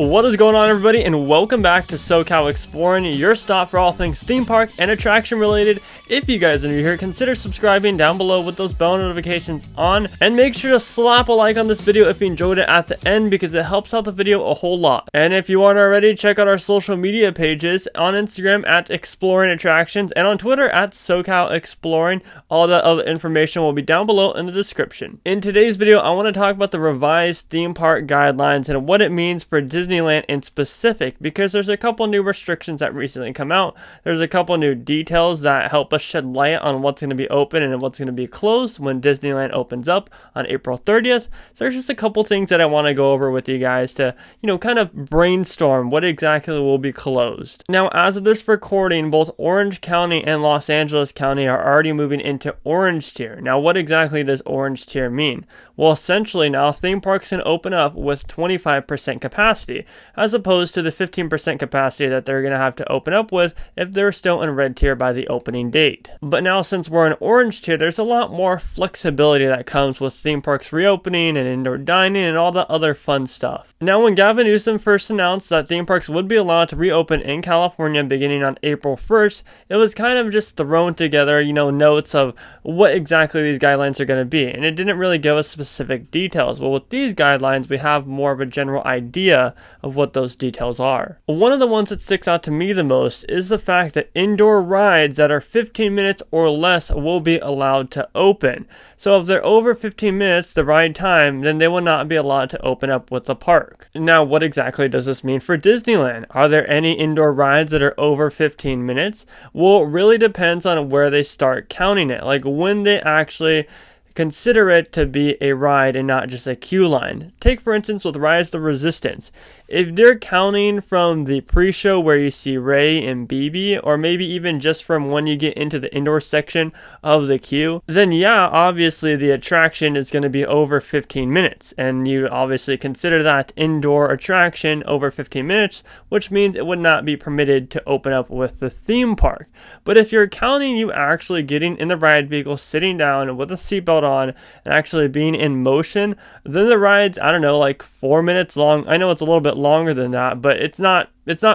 What is going on, everybody, and welcome back to SoCal Exploring, your stop for all things theme park and attraction related. If you guys are new here, consider subscribing down below with those bell notifications on, and make sure to slap a like on this video if you enjoyed it at the end, because it helps out the video a whole lot. And if you aren't already, check out our social media pages on Instagram at Exploring Attractions and on Twitter at SoCal Exploring. All that other information will be down below in the description. In today's video, I want to talk about the revised theme park guidelines and what it means for Disneyland in specific, because there's a couple new restrictions that recently come out. There's a couple new details that help us shed light on what's going to be open and what's going to be closed when Disneyland opens up on April 30th. So there's just a couple things that I want to go over with you guys to, kind of brainstorm what exactly will be closed. Now, as of this recording, both Orange County and Los Angeles County are already moving into orange tier. Now, what exactly does orange tier mean? Well, essentially now theme parks can open up with 25% capacity, as opposed to the 15% capacity that they're going to have to open up with if they're still in red tier by the opening date. But now, since we're in orange tier, there's a lot more flexibility that comes with theme parks reopening and indoor dining and all that other fun stuff. Now, when Gavin Newsom first announced that theme parks would be allowed to reopen in California beginning on April 1st, it was kind of just thrown together, notes of what exactly these guidelines are going to be, and it didn't really give us specific details. Well, with these guidelines, we have more of a general idea of what those details are. One of the ones that sticks out to me the most is the fact that indoor rides that are 15 minutes or less will be allowed to open. So if they're over 15 minutes, the ride time, then they will not be allowed to open up with the park. Now, what exactly does this mean for Disneyland? Are there any indoor rides that are over 15 minutes? Well, it really depends on where they start counting it, like when they actually consider it to be a ride and not just a queue line. Take, for instance, with Rise the Resistance. If they're counting from the pre-show where you see Ray and BB, or maybe even just from when you get into the indoor section of the queue, then yeah, obviously the attraction is going to be over 15 minutes. And you obviously consider that indoor attraction over 15 minutes, which means it would not be permitted to open up with the theme park. But if you're counting you actually getting in the ride vehicle, sitting down with a seatbelt on, and actually being in motion, then the ride's, I don't know, like 4 minutes long. I know it's a little bit longer than that, but it's not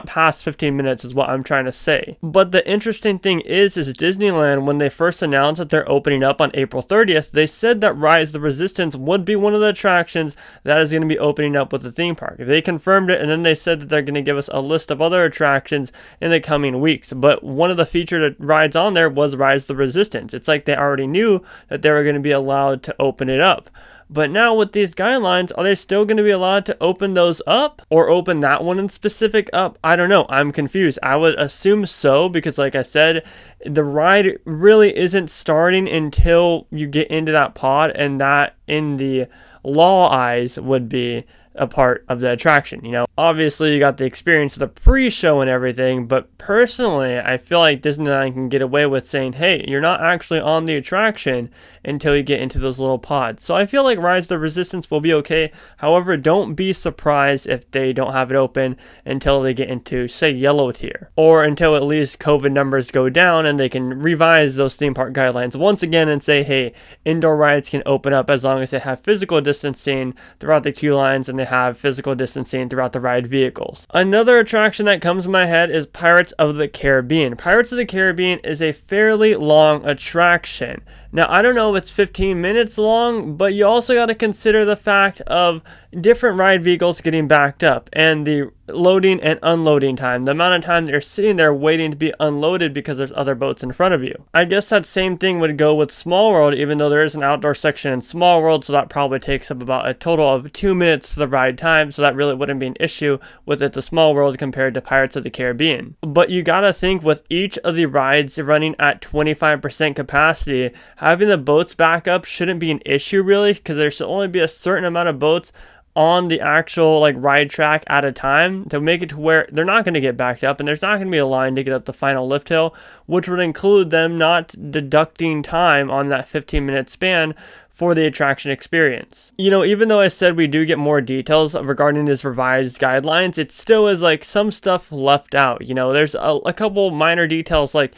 past 15 minutes is what I'm trying to say. But the interesting thing is Disneyland, when they first announced that they're opening up on April 30th, they said that Rise the Resistance would be one of the attractions that is going to be opening up with the theme park. They confirmed it, and then they said that they're going to give us a list of other attractions in the coming weeks. But one of the featured rides on there was Rise the Resistance. It's like they already knew that they were going to be allowed to open it up. But now with these guidelines, are they still going to be allowed to open those up, or open that one in specific up? I don't know. I'm confused. I would assume so, because like I said, the ride really isn't starting until you get into that pod, and that in the law eyes would be a part of the attraction. Obviously you got the experience of the pre-show and everything, but personally I feel like Disneyland can get away with saying, hey, you're not actually on the attraction until you get into those little pods. So I feel like Rise the Resistance will be okay. However, don't be surprised if they don't have it open until they get into, say, yellow tier, or until at least COVID numbers go down and they can revise those theme park guidelines once again and say, hey, indoor rides can open up as long as they have physical distancing throughout the queue lines and they have physical distancing throughout the ride vehicles. Another attraction that comes to my head is Pirates of the Caribbean. Pirates of the Caribbean is a fairly long attraction. Now, I don't know if it's 15 minutes long, but you also got to consider the fact of different ride vehicles getting backed up and the loading and unloading time, the amount of time that you're sitting there waiting to be unloaded because there's other boats in front of you. I guess that same thing would go with Small World, even though there is an outdoor section in Small World, so that probably takes up about a total of 2 minutes to the ride time, so that really wouldn't be an issue with It's a Small World compared to Pirates of the Caribbean. But you gotta think, with each of the rides running at 25% capacity, having the boats back up shouldn't be an issue really, because there should only be a certain amount of boats on the actual ride track at a time to make it to where they're not going to get backed up, and there's not going to be a line to get up the final lift hill, which would include them not deducting time on that 15-minute span for the attraction experience. Even though I said we do get more details regarding this revised guidelines, it still is some stuff left out. There's a couple minor details, like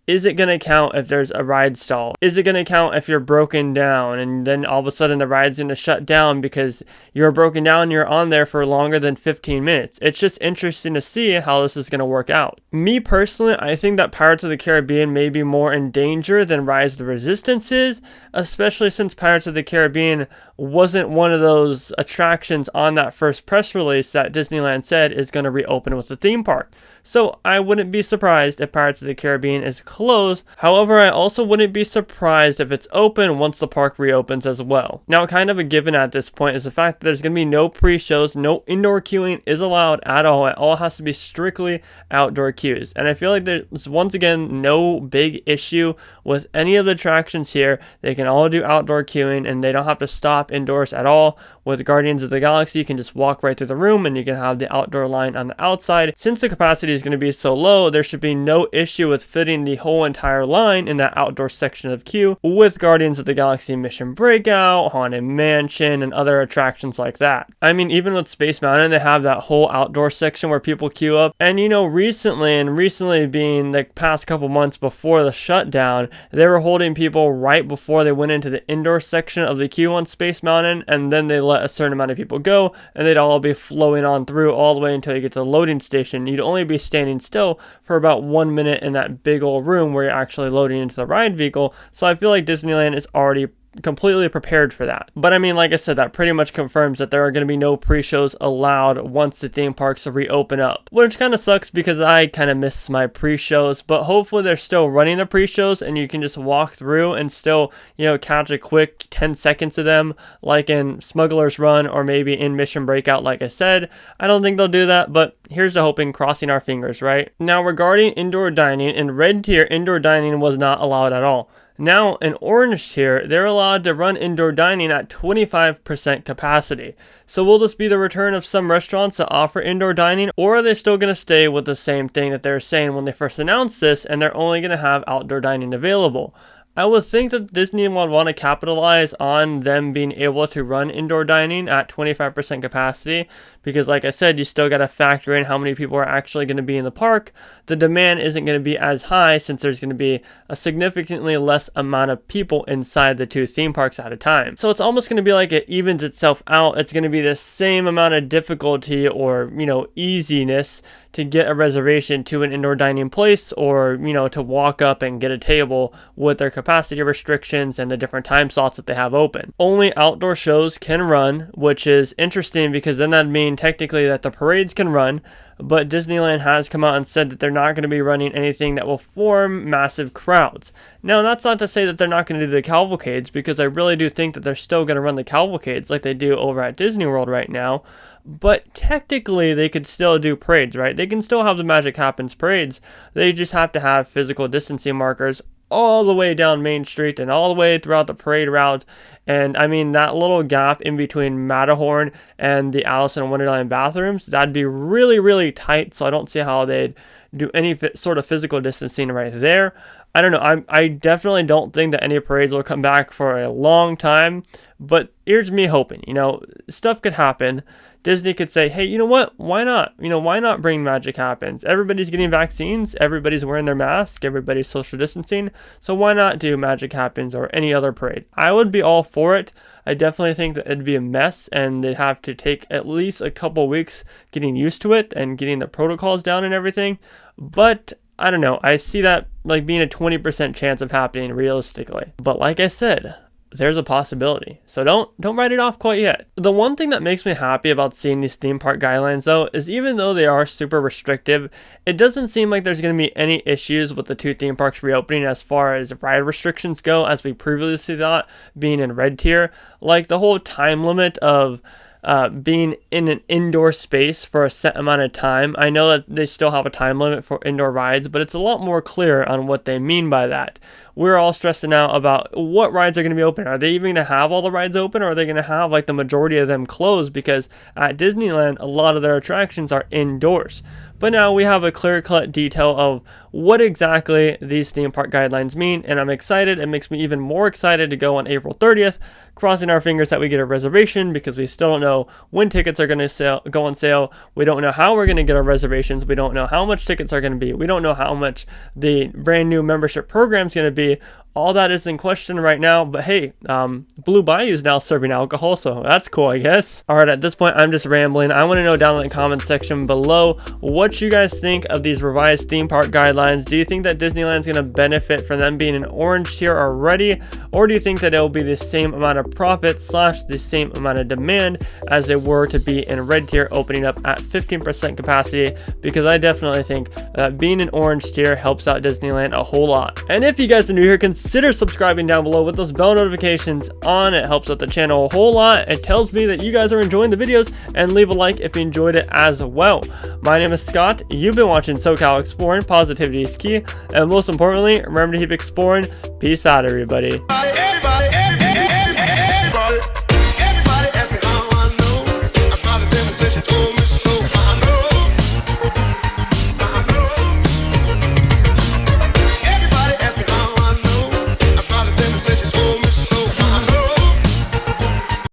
Is it going to count if there's a ride stall? Is it going to count if you're broken down and then all of a sudden the ride's going to shut down because you're broken down and you're on there for longer than 15 minutes? It's just interesting to see how this is going to work out. Me personally, I think that Pirates of the Caribbean may be more in danger than Rise of the Resistance is, especially since Pirates of the Caribbean wasn't one of those attractions on that first press release that Disneyland said is going to reopen with the theme park. So I wouldn't be surprised if Pirates of the Caribbean is closed. However, I also wouldn't be surprised if it's open once the park reopens as well. Now, kind of a given at this point is the fact that there's going to be no pre-shows, no indoor queuing is allowed at all. It all has to be strictly outdoor queues. And I feel like there's once again no big issue with any of the attractions here. They can all do outdoor queuing and they don't have to stop indoors at all. With Guardians of the Galaxy, you can just walk right through the room and you can have the outdoor line on the outside. Since the capacity is going to be so low, there should be no issue with fitting the whole entire line in that outdoor section of queue with Guardians of the Galaxy Mission Breakout, Haunted Mansion, and other attractions like that. I mean, even with Space Mountain, they have that whole outdoor section where people queue up. And you know, recently being the past couple months before the shutdown, they were holding people right before they went into the indoor section of the queue on Space Mountain, and then they let a certain amount of people go and they'd all be flowing on through all the way until you get to the loading station. You'd only be standing still for about 1 minute in that big old room where you're actually loading into the ride vehicle. So I feel like Disneyland is already completely prepared for that. But I mean, like I said, that pretty much confirms that there are going to be no pre-shows allowed once the theme parks reopen up, which kind of sucks because I kind of miss my pre-shows. But hopefully they're still running the pre-shows and you can just walk through and still, you know, catch a quick 10 seconds of them like in Smuggler's Run or maybe in Mission Breakout. Like I said, I don't think they'll do that, but here's the hoping, crossing our fingers, right? Now, regarding indoor dining, in red tier, indoor dining was not allowed at all. Now, in orange tier, they're allowed to run indoor dining at 25% capacity. So will this be the return of some restaurants that offer indoor dining, or are they still going to stay with the same thing that they were saying when they first announced this, and they're only going to have outdoor dining available? I would think that Disney would want to capitalize on them being able to run indoor dining at 25% capacity because, like I said, you still got to factor in how many people are actually going to be in the park. The demand isn't going to be as high since there's going to be a significantly less amount of people inside the two theme parks at a time. So it's almost going to be like it evens itself out. It's going to be the same amount of difficulty or, you know, easiness to get a reservation to an indoor dining place or, you know, to walk up and get a table with their capacity restrictions and the different time slots that they have open. Only outdoor shows can run, which is interesting because then that'd mean technically that the parades can run, but Disneyland has come out and said that they're not going to be running anything that will form massive crowds. Now, that's not to say that they're not going to do the cavalcades, because I really do think that they're still going to run the cavalcades like they do over at Disney World right now. But technically, they could still do parades, right? They can still have the Magic Happens parades. They just have to have physical distancing markers all the way down Main Street and all the way throughout the parade route. And I mean, that little gap in between Matterhorn and the Alice in Wonderland bathrooms, that'd be really, really tight. So I don't see how they'd do any sort of physical distancing right there. I don't know. I definitely don't think that any parades will come back for a long time. But here's me hoping, you know, stuff could happen. Disney could say, hey, you know what? Why not? You know, why not bring Magic Happens? Everybody's getting vaccines. Everybody's wearing their mask. Everybody's social distancing. So why not do Magic Happens or any other parade? I would be all for it. I definitely think that it'd be a mess and they'd have to take at least a couple weeks getting used to it and getting the protocols down and everything. But I don't know. I see that like being a 20% chance of happening realistically. But like I said, there's a possibility. So don't write it off quite yet. The one thing that makes me happy about seeing these theme park guidelines though is even though they are super restrictive, it doesn't seem like there's going to be any issues with the two theme parks reopening as far as ride restrictions go, as we previously thought being in red tier. Like the whole time limit of being in an indoor space for a set amount of time. I know that they still have a time limit for indoor rides, but it's a lot more clear on what they mean by that. We're all stressing out about what rides are going to be open. Are they even going to have all the rides open, or are they going to have like the majority of them closed? Because at Disneyland, a lot of their attractions are indoors. but now we have a clear-cut detail of what exactly these theme park guidelines mean, and I'm excited. It makes me even more excited to go on April 30th, crossing our fingers that we get a reservation, because we still don't know when tickets are going to go on sale. We don't know how we're going to get our reservations. We don't know how much tickets are going to be. We don't know how much the brand new membership program is going to be. All that is in question right now, but hey, Blue Bayou is now serving alcohol, so that's cool, I guess. All right, at this point, I'm just rambling. I want to know down in the comments section below what you guys think of these revised theme park guidelines. Do you think that Disneyland's going to benefit from them being an orange tier already, or do you think that it will be the same amount of profit / the same amount of demand as they were to be in red tier, opening up at 15% capacity? Because I definitely think that being an orange tier helps out Disneyland a whole lot. And if you guys are new here, consider subscribing down below with those bell notifications on. It helps out the channel a whole lot. It tells me that you guys are enjoying the videos, and leave a like if you enjoyed it as well. My name is Scott. You've been watching SoCal Exploring. Positivity is key, and most importantly, remember to keep exploring. Peace out, everybody.